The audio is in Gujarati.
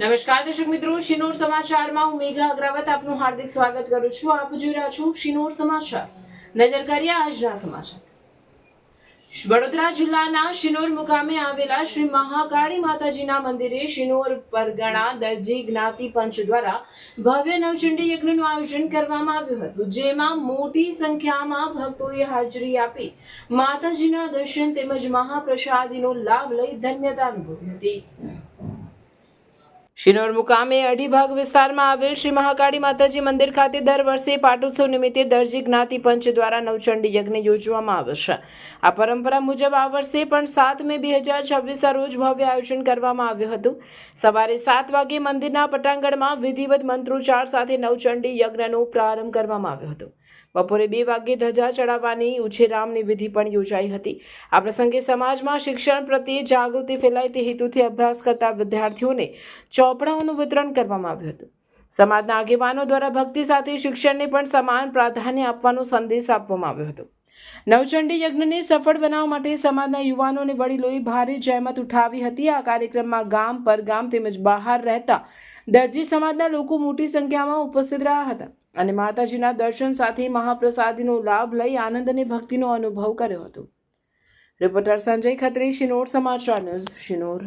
નમસ્કાર દર્શક મિત્રો, શિનોર સમાચારમાં હું મેઘા અગ્રવાલ આપનું હાર્દિક સ્વાગત કરું છું. આપ જોઈ રહ્યા છો શિનોર સમાચાર. નજર કરીએ આજના સમાચાર. વડોદરા જિલ્લાના શિનોર મુકામે આવેલા શ્રી મહાકાળી માતાજીના મંદિરે શિનોર પરગણા દરજી જ્ઞાતિ પંચ દ્વારા ભવ્ય નવચંડી યજ્ઞનું આયોજન કરવામાં આવ્યું હતું, જેમાં મોટી સંખ્યામાં ભક્તોએ હાજરી આપી માતાજીના દર્શન તેમજ મહાપ્રસાદીનો લાભ લઈ ધન્યતા અનુભવી હતી. શિનોર મુકામે અઢીભાગ વિસ્તારમાં આવેલ શ્રી મહાકાળી માતાજી મંદિર ખાતે દર વર્ષે પાટોત્સવ નિમિત્તે દરજી જ્ઞાતિ પંચ દ્વારા નવચંડી યજ્ઞ યોજવામાં આવે છે. આ પરંપરા મુજબ આ વર્ષે પણ 7 મે 2026 રોજ ભવ્ય આયોજન કરવામાં આવ્યું હતું. સવારે 7 વાગે મંદિરના પટાંગણમાં વિધિવત મંત્રોચ્ચાર સાથે નવચંડી યજ્ઞનો પ્રારંભ કરવામાં આવ્યો હતો. બપોરે 2 વાગે ધજા ચડાવવાની ઉછેરામની વિધિ પણ યોજાઈ હતી. આ પ્રસંગે સમાજમાં શિક્ષણ પ્રત્યે જાગૃતિ ફેલાય તે હેતુથી અભ્યાસ કરતા વિદ્યાર્થીઓને ચોપડાઓનું વિતરણ કરવામાં આવ્યું હતું. સમાજના આગેવાનો દ્વારા ભક્તિ સાથે શિક્ષણને પણ સમાન પ્રાધાન્ય આપવાનો સંદેશ આપવામાં આવ્યો હતો. નવચંડી યજ્ઞને સફળ બનાવવા માટે સમાજના યુવાનો અને વડીલોએ ભારે જહેમત ઉઠાવી હતી. આ કાર્યક્રમમાં ગામ પરગામ તેમજ બહાર રહેતા દરજી સમાજના લોકો મોટી સંખ્યામાં ઉપસ્થિત રહ્યા હતા અને માતાજીના દર્શન સાથે મહાપ્રસાદીનો લાભ લઈ આનંદ અને ભક્તિનો અનુભવ કર્યો હતો. રિપોર્ટર સંજય ખત્રી, શિનોર સમાચાર ન્યૂઝ, શિનોર.